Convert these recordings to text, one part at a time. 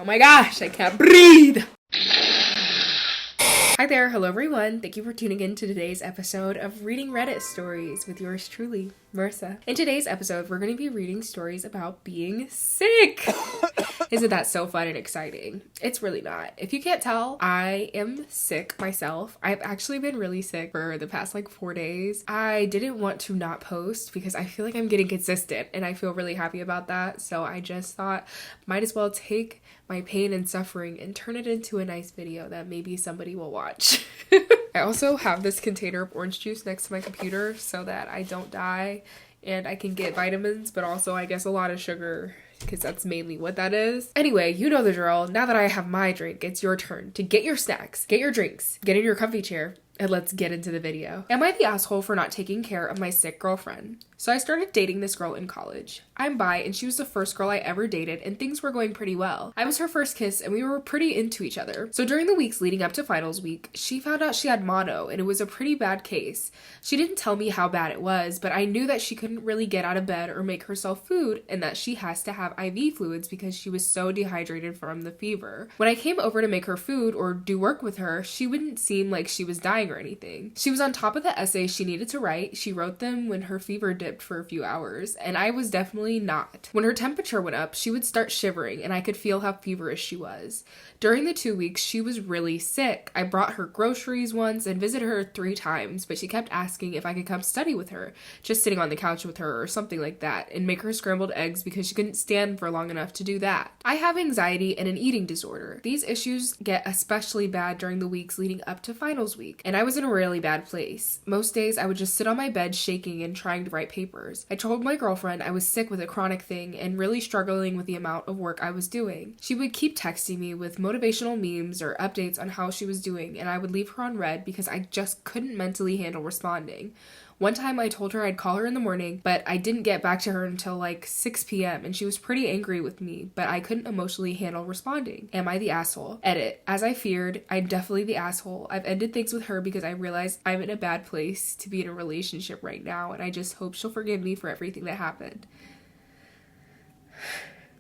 Oh my gosh, I can't breathe. Hi there, hello everyone. Thank you for tuning in to today's episode of Reading Reddit Stories with yours truly, Marissa. In today's episode, we're going to be reading stories about being sick. Isn't that so fun and exciting? It's really not. If you can't tell, I am sick myself. I've actually been really sick for the past 4 days. I didn't want to not post because I feel like I'm getting consistent and I feel really happy about that. So I just thought might as well take my pain and suffering and turn it into a nice video that maybe somebody will watch. I also have this container of orange juice next to my computer so that I don't die and I can get vitamins, but also I guess a lot of sugar because that's mainly what that is. Anyway, you know the drill. Now that I have my drink, it's your turn to get your snacks, get your drinks, get in your comfy chair, and let's get into the video. Am I the asshole for not taking care of my sick girlfriend? So I started dating this girl in college. I'm bi and she was the first girl I ever dated and things were going pretty well. I was her first kiss and we were pretty into each other. So during the weeks leading up to finals week, she found out she had mono and it was a pretty bad case. She didn't tell me how bad it was, but I knew that she couldn't really get out of bed or make herself food and that she has to have IV fluids because she was so dehydrated from the fever. When I came over to make her food or do work with her, she wouldn't seem like she was dying or anything. She was on top of the essays she needed to write. She wrote them when her fever dipped for a few hours, and I was definitely not. When her temperature went up, she would start shivering, and I could feel how feverish she was. During the 2 weeks, she was really sick. I brought her groceries once and visited her 3 times, but she kept asking if I could come study with her, just sitting on the couch with her or something like that, and make her scrambled eggs because she couldn't stand for long enough to do that. I have anxiety and an eating disorder. These issues get especially bad during the weeks leading up to finals week, and I was in a really bad place. Most days, I would just sit on my bed shaking and trying to write papers. I told my girlfriend I was sick with a chronic thing and really struggling with the amount of work I was doing. She would keep texting me with motivational memes or updates on how she was doing, and I would leave her on read because I just couldn't mentally handle responding. One time I told her I'd call her in the morning, but I didn't get back to her until 6 p.m. and she was pretty angry with me, but I couldn't emotionally handle responding. Am I the asshole? Edit. As I feared, I'm definitely the asshole. I've ended things with her because I realized I'm in a bad place to be in a relationship right now, and I just hope she'll forgive me for everything that happened.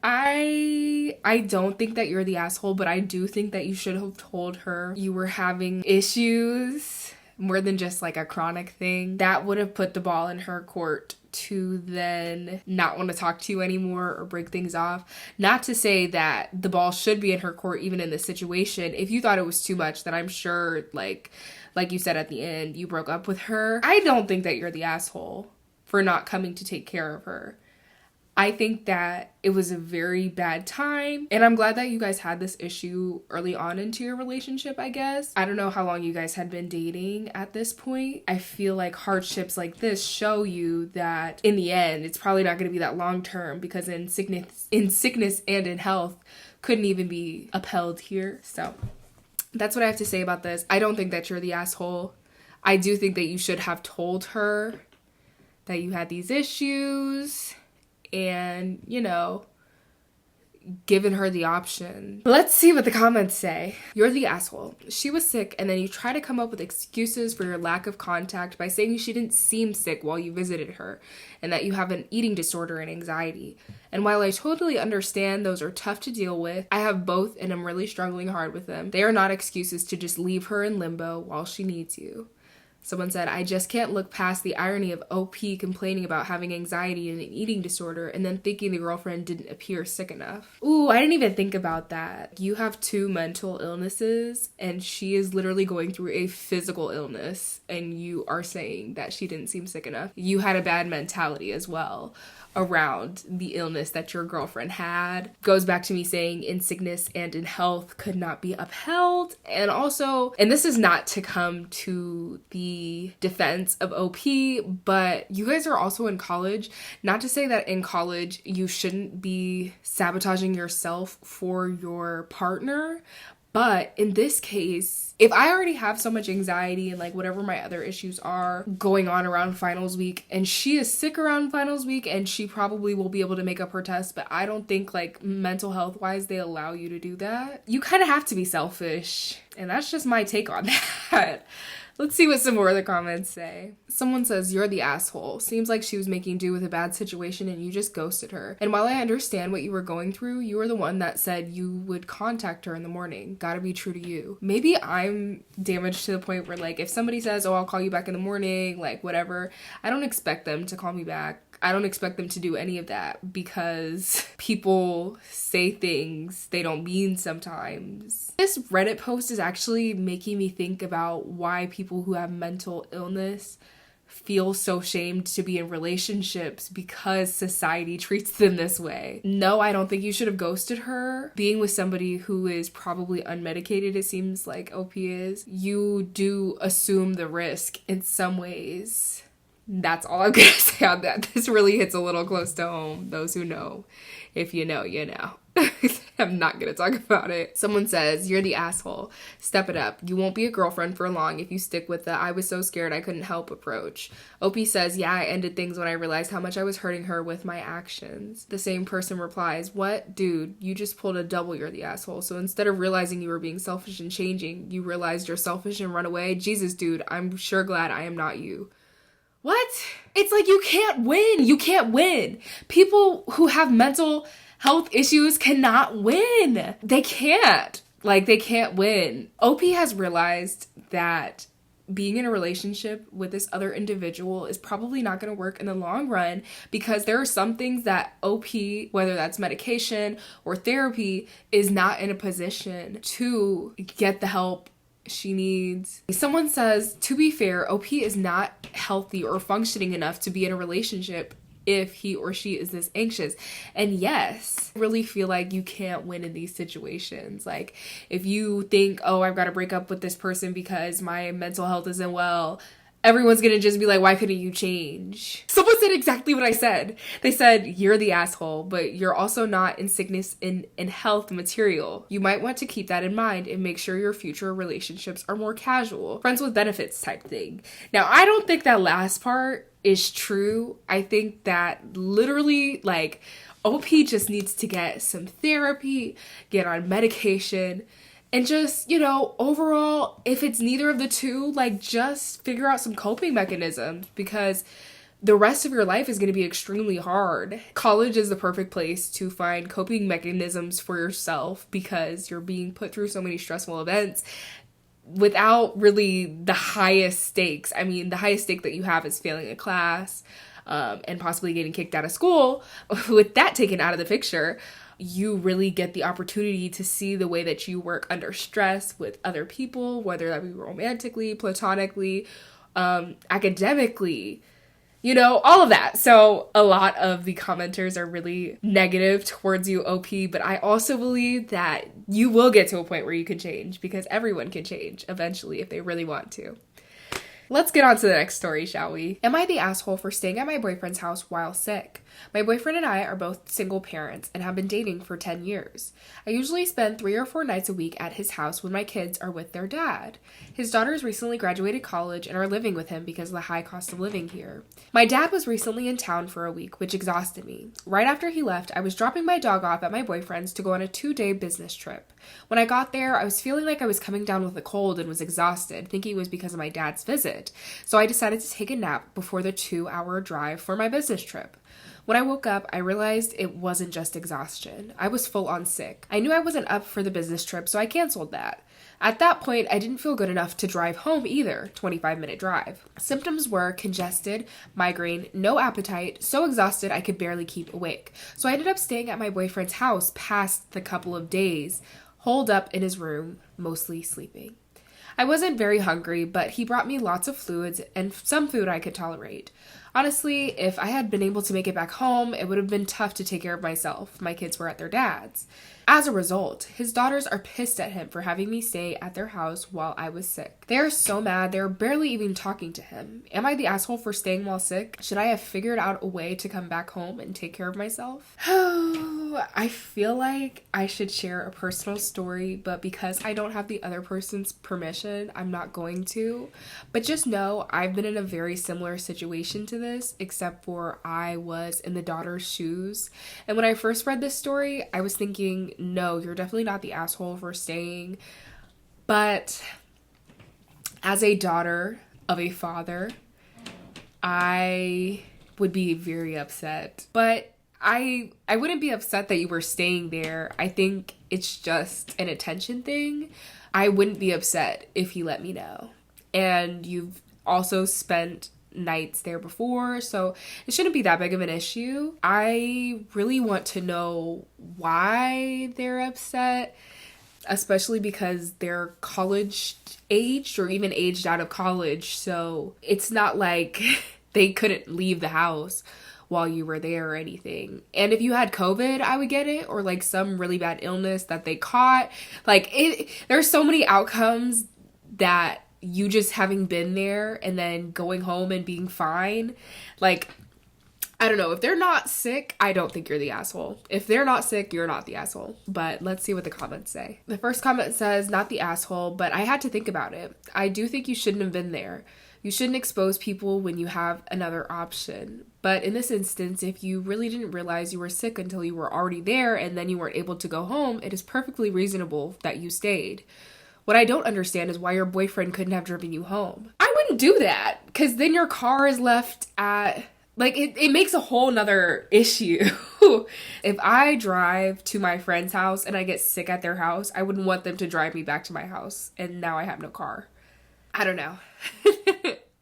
I don't think that you're the asshole, but I do think that you should have told her you were having issues more than just a chronic thing. That would have put the ball in her court to then not want to talk to you anymore or break things off. Not to say that the ball should be in her court even in this situation. If you thought it was too much, then I'm sure like you said at the end, you broke up with her. I don't think that you're the asshole for not coming to take care of her. I think that it was a very bad time, and I'm glad that you guys had this issue early on into your relationship, I guess. I don't know how long you guys had been dating at this point. I feel like hardships like this show you that in the end, it's probably not going to be that long term because in sickness and in health couldn't even be upheld here. So that's what I have to say about this. I don't think that you're the asshole. I do think that you should have told her that you had these issues and, given her the option. Let's see what the comments say. You're the asshole. She was sick and then you try to come up with excuses for your lack of contact by saying she didn't seem sick while you visited her and that you have an eating disorder and anxiety. And while I totally understand those are tough to deal with, I have both and I'm really struggling hard with them. They are not excuses to just leave her in limbo while she needs you. Someone said, I just can't look past the irony of OP complaining about having anxiety and an eating disorder and then thinking the girlfriend didn't appear sick enough. Ooh, I didn't even think about that. You have 2 mental illnesses and she is literally going through a physical illness and you are saying that she didn't seem sick enough. You had a bad mentality as well around the illness that your girlfriend had. Goes back to me saying in sickness and in health could not be upheld. And also, and this is not to come to the defense of OP, but you guys are also in college. Not to say that in college you shouldn't be sabotaging yourself for your partner, but in this case, if I already have so much anxiety and whatever my other issues are going on around finals week and she is sick around finals week and she probably will be able to make up her test, but I don't think mental health wise they allow you to do that. You kind of have to be selfish And that's just my take on that. Let's see what some more of the comments say. Someone says, you're the asshole. Seems like she was making do with a bad situation and you just ghosted her. And while I understand what you were going through, you were the one that said you would contact her in the morning. Gotta be true to you. Maybe I'm damaged to the point where, like, if somebody says, oh, I'll call you back in the morning, like, whatever, I don't expect them to call me back. I don't expect them to do any of that because people say things they don't mean sometimes. This Reddit post is actually making me think about why people who have mental illness feel so shamed to be in relationships because society treats them this way. No, I don't think you should have ghosted her. Being with somebody who is probably unmedicated, it seems like OP is, you do assume the risk in some ways. That's all I'm gonna say on that. This really hits a little close to home. Those who know, if you know, you know. I'm not gonna talk about it. Someone says, you're the asshole. Step it up. You won't be a girlfriend for long if you stick with the I was so scared I couldn't help approach. OP says, yeah, I ended things when I realized how much I was hurting her with my actions. The same person replies, what? Dude, you just pulled a double you're the asshole. So instead of realizing you were being selfish and changing, you realized you're selfish and run away? Jesus, dude, I'm sure glad I am not you. What? It's like you can't win. You can't win. People who have mental health issues cannot win. They can't. Like, they can't win. OP has realized that being in a relationship with this other individual is probably not going to work in the long run because there are some things that OP, whether that's medication or therapy, is not in a position to get the help she needs. Someone says, to be fair, OP is not healthy or functioning enough to be in a relationship if he or she is this anxious. And yes, I really feel like you can't win in these situations. Like, if you think, oh, I've got to break up with this person because my mental health isn't well, everyone's gonna just be like, why couldn't you change? Someone said exactly what I said. They said, you're the asshole, but you're also not in sickness in health material. You might want to keep that in mind and make sure your future relationships are more casual, friends with benefits type thing. Now, I don't think that last part is true. I think that literally, like, OP just needs to get some therapy, get on medication, and just, you know, overall, if it's neither of the two, like, just figure out some coping mechanisms because the rest of your life is going to be extremely hard. College is the perfect place to find coping mechanisms for yourself because you're being put through so many stressful events without really the highest stakes. I mean, the highest stake that you have is failing a class and possibly getting kicked out of school. With that taken out of the picture, you really get the opportunity to see the way that you work under stress with other people, whether that be romantically, platonically, academically, you know, all of that. So a lot of the commenters are really negative towards you, OP, but I also believe that you will get to a point where you can change because everyone can change eventually if they really want to. Let's get on to the next story, shall we? Am I the asshole for staying at my boyfriend's house while sick? My boyfriend and I are both single parents and have been dating for 10 years. I usually spend 3 or 4 nights a week at his house when my kids are with their dad. His daughters recently graduated college and are living with him because of the high cost of living here. My dad was recently in town for a week, which exhausted me. Right after he left, I was dropping my dog off at my boyfriend's to go on a 2-day business trip. When I got there, I was feeling like I was coming down with a cold and was exhausted, thinking it was because of my dad's visit. So I decided to take a nap before the 2-hour drive for my business trip. When I woke up, I realized it wasn't just exhaustion. I was full on sick. I knew I wasn't up for the business trip, so I canceled that. At that point, I didn't feel good enough to drive home either, 25-minute drive. Symptoms were congested, migraine, no appetite, so exhausted I could barely keep awake. So I ended up staying at my boyfriend's house past the couple of days, holed up in his room, mostly sleeping. I wasn't very hungry, but he brought me lots of fluids and some food I could tolerate. Honestly, if I had been able to make it back home, it would have been tough to take care of myself. My kids were at their dad's. As a result, his daughters are pissed at him for having me stay at their house while I was sick. They are so mad, they're barely even talking to him. Am I the asshole for staying while sick? Should I have figured out a way to come back home and take care of myself? I feel like I should share a personal story, but because I don't have the other person's permission, I'm not going to. But just know I've been in a very similar situation to this, except for I was in the daughter's shoes. And when I first read this story, I was thinking, no, you're definitely not the asshole for staying. But as a daughter of a father, I would be very upset. But I wouldn't be upset that you were staying there. I think it's just an attention thing. I wouldn't be upset if you let me know. And you've also spent nights there before, so it shouldn't be that big of an issue. I really want to know why they're upset, especially because they're college aged or even aged out of college. So it's not like they couldn't leave the house while you were there or anything. And if you had COVID, I would get it, or like some really bad illness that they caught. Like there's so many outcomes that you just having been there and then going home and being fine. Like, I don't know. If they're not sick, I don't think you're the asshole. If they're not sick, you're not the asshole. But let's see what the comments say. The first comment says, not the asshole, but I had to think about it. I do think you shouldn't have been there. You shouldn't expose people when you have another option. But in this instance, if you really didn't realize you were sick until you were already there and then you weren't able to go home, it is perfectly reasonable that you stayed. What I don't understand is why your boyfriend couldn't have driven you home. I wouldn't do that, because then your car is left at... Like, it makes a whole nother issue. If I drive to my friend's house and I get sick at their house, I wouldn't want them to drive me back to my house. And now I have no car. I don't know.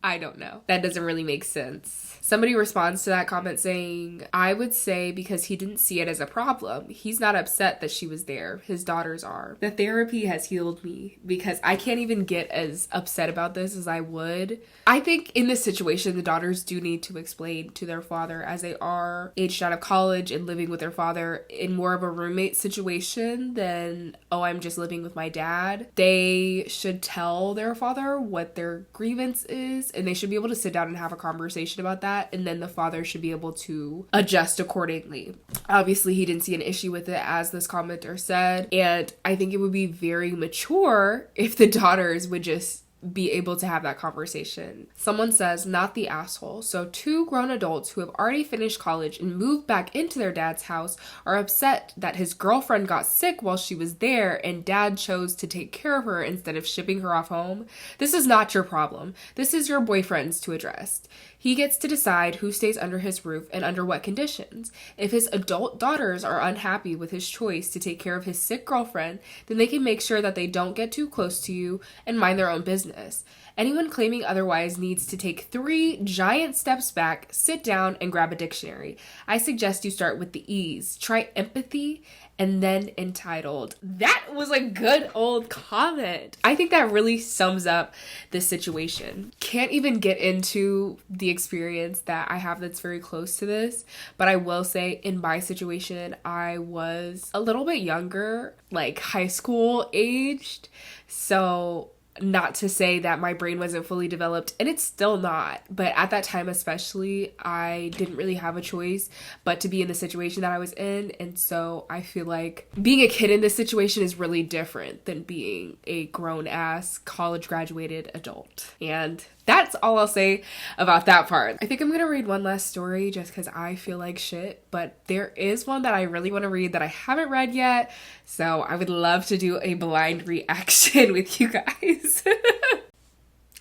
I don't know. That doesn't really make sense. Somebody responds to that comment saying, I would say because he didn't see it as a problem. He's not upset that she was there. His daughters are. The therapy has healed me because I can't even get as upset about this as I would. I think in this situation, the daughters do need to explain to their father, as they are aged out of college and living with their father in more of a roommate situation than, oh, I'm just living with my dad. They should tell their father what their grievance is, and they should be able to sit down and have a conversation about that. And then the father should be able to adjust accordingly. Obviously, he didn't see an issue with it, as this commenter said. And I think it would be very mature if the daughters would just be able to have that conversation. Someone says, not the asshole. So 2 grown adults who have already finished college and moved back into their dad's house are upset that his girlfriend got sick while she was there and dad chose to take care of her instead of shipping her off home. This is not your problem. This is your boyfriend's to address. He gets to decide who stays under his roof and under what conditions. If his adult daughters are unhappy with his choice to take care of his sick girlfriend, then they can make sure that they don't get too close to you and mind their own business. Anyone claiming otherwise needs to take 3 giant steps back, sit down, and grab a dictionary. I suggest you start with the E's. Try empathy and then entitled. That was a good old comment. I think that really sums up this situation. Can't even get into the experience that I have that's very close to this, but I will say in my situation, I was a little bit younger, like high school aged, so not to say that my brain wasn't fully developed, and it's still not, but at that time especially, I didn't really have a choice but to be in the situation that I was in. And so I feel like being a kid in this situation is really different than being a grown-ass college graduated adult. And that's all I'll say about that part. I think I'm gonna read one last story just because I feel like shit, but there is one that I really want to read that I haven't read yet, so I would love to do a blind reaction with you guys.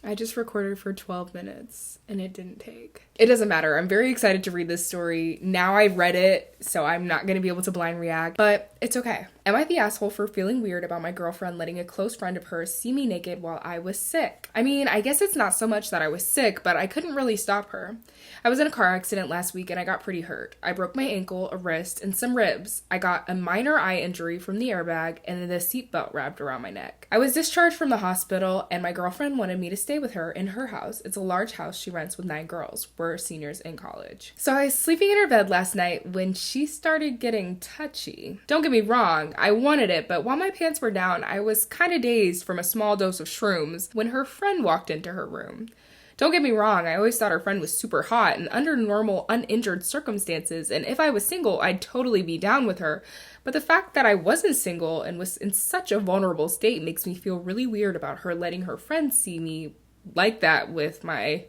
I just recorded for 12 minutes and it didn't take. It doesn't matter. I'm very excited to read this story. Now I've read it, so I'm not going to be able to blind react, but it's okay. Am I the asshole for feeling weird about my girlfriend letting a close friend of hers see me naked while I was sick? I mean, I guess it's not so much that I was sick, but I couldn't really stop her. I was in a car accident last week and I got pretty hurt. I broke my ankle, a wrist, and some ribs. I got a minor eye injury from the airbag and then the seatbelt wrapped around my neck. I was discharged from the hospital and my girlfriend wanted me to stay with her in her house. It's a large house she rents with 9 girls. We're seniors in college. So I was sleeping in her bed last night when she started getting touchy. Don't get me wrong, I wanted it, but while my pants were down, I was kind of dazed from a small dose of shrooms when her friend walked into her room. Don't get me wrong, I always thought her friend was super hot and under normal, uninjured circumstances, and if I was single, I'd totally be down with her. But the fact that I wasn't single and was in such a vulnerable state makes me feel really weird about her letting her friends see me like that with my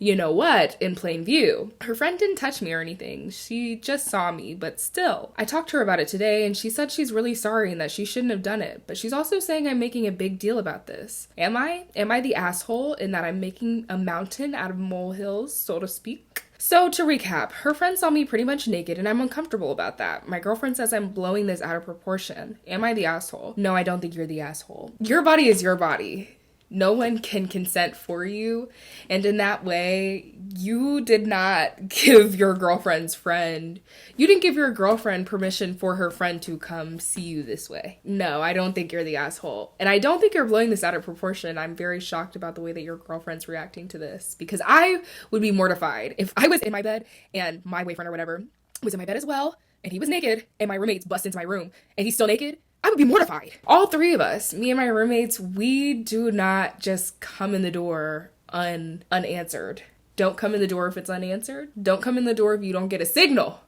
you know what in plain view. Her friend didn't touch me or anything. She just saw me, but still. I talked to her about it today and she said she's really sorry and that she shouldn't have done it, but she's also saying I'm making a big deal about this. Am I? Am I the asshole in that I'm making a mountain out of molehills, so to speak? So to recap, her friend saw me pretty much naked and I'm uncomfortable about that. My girlfriend says I'm blowing this out of proportion. Am I the asshole? No, I don't think you're the asshole. Your body is your body. No one can consent for you. And in that way, you did not give your girlfriend's friend, you didn't give your girlfriend permission for her friend to come see you this way. No, I don't think you're the asshole. And I don't think you're blowing this out of proportion. I'm very shocked about the way that your girlfriend's reacting to this, because I would be mortified if I was in my bed and my boyfriend or whatever was in my bed as well, and he was naked, and my roommates bust into my room, and he's still naked. I would be mortified. All three of us, me and my roommates, we do not just come in the door unanswered. Don't come in the door if it's unanswered. Don't come in the door if you don't get a signal.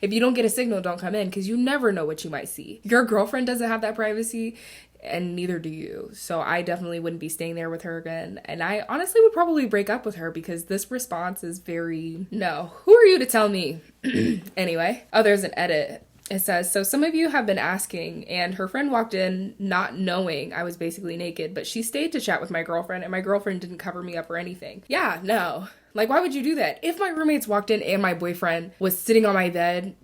If you don't get a signal, don't come in, because you never know what you might see. Your girlfriend doesn't have that privacy, and neither do you. So I definitely wouldn't be staying there with her again. And I honestly would probably break up with her, because this response is very, no. Who are you to tell me? Anyway, oh, there's an edit. It says, so some of you have been asking, and her friend walked in not knowing I was basically naked, but she stayed to chat with my girlfriend, and my girlfriend didn't cover me up or anything. Yeah, no. Like, why would you do that? If my roommates walked in and my boyfriend was sitting on my bed,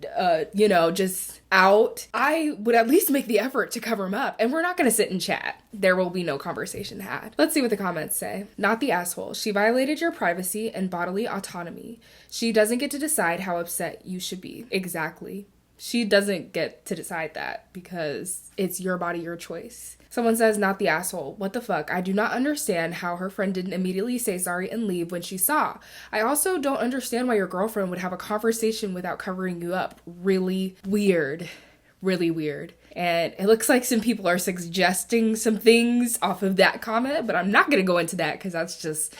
just out, I would at least make the effort to cover him up. And we're not going to sit and chat. There will be no conversation had. Let's see what the comments say. Not the asshole. She violated your privacy and bodily autonomy. She doesn't get to decide how upset you should be. Exactly. She doesn't get to decide that, because it's your body, your choice. Someone says, not the asshole. What the fuck? I do not understand how her friend didn't immediately say sorry and leave when she saw. I also don't understand why your girlfriend would have a conversation without covering you up. Really weird. Really weird. And it looks like some people are suggesting some things off of that comment, but I'm not going to go into that, because that's just,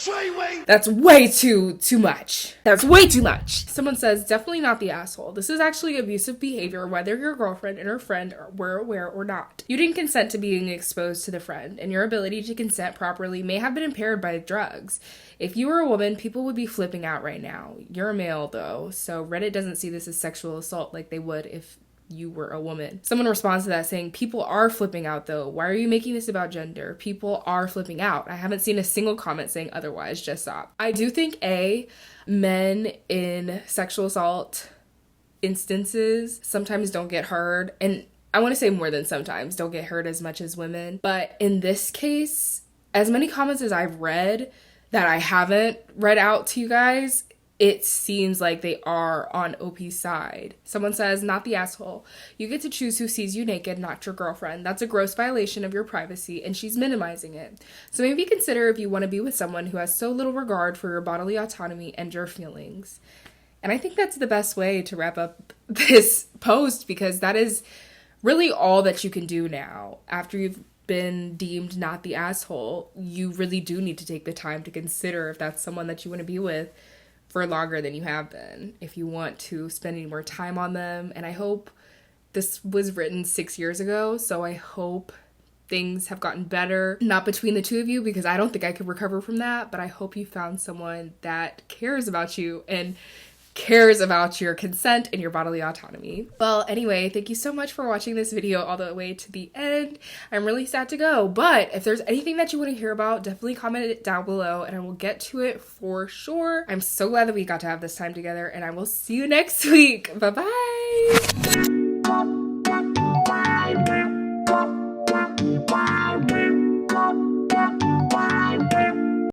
that's way too much. That's way too much. Someone says, definitely not the asshole. This is actually abusive behavior, whether your girlfriend and her friend were aware or not. You didn't consent to being exposed to the friend, and your ability to consent properly may have been impaired by drugs. If you were a woman, people would be flipping out right now. You're a male, though, so Reddit doesn't see this as sexual assault like they would if you were a woman. Someone responds to that saying, people are flipping out though. Why are you making this about gender? People are flipping out. I haven't seen a single comment saying otherwise. Just stop. I do think men in sexual assault instances sometimes don't get heard, and I want to say more than sometimes don't get heard as much as women. But in this case, as many comments as I've read that I haven't read out to you guys, it seems like they are on OP's side. Someone says, not the asshole. You get to choose who sees you naked, not your girlfriend. That's a gross violation of your privacy, and she's minimizing it. So maybe consider if you want to be with someone who has so little regard for your bodily autonomy and your feelings. And I think that's the best way to wrap up this post, because that is really all that you can do now. After you've been deemed not the asshole, you really do need to take the time to consider if that's someone that you want to be with for longer than you have been, if you want to spend any more time on them. And I hope, this was written 6 years ago, so I hope things have gotten better, not between the two of you, because I don't think I could recover from that, but I hope you found someone that cares about you and cares about your consent and your bodily autonomy. Well, anyway, thank you so much for watching this video all the way to the end. I'm really sad to go, but if there's anything that you want to hear about, definitely comment it down below and I will get to it for sure. I'm so glad that we got to have this time together, and I will see you next week. Bye-bye!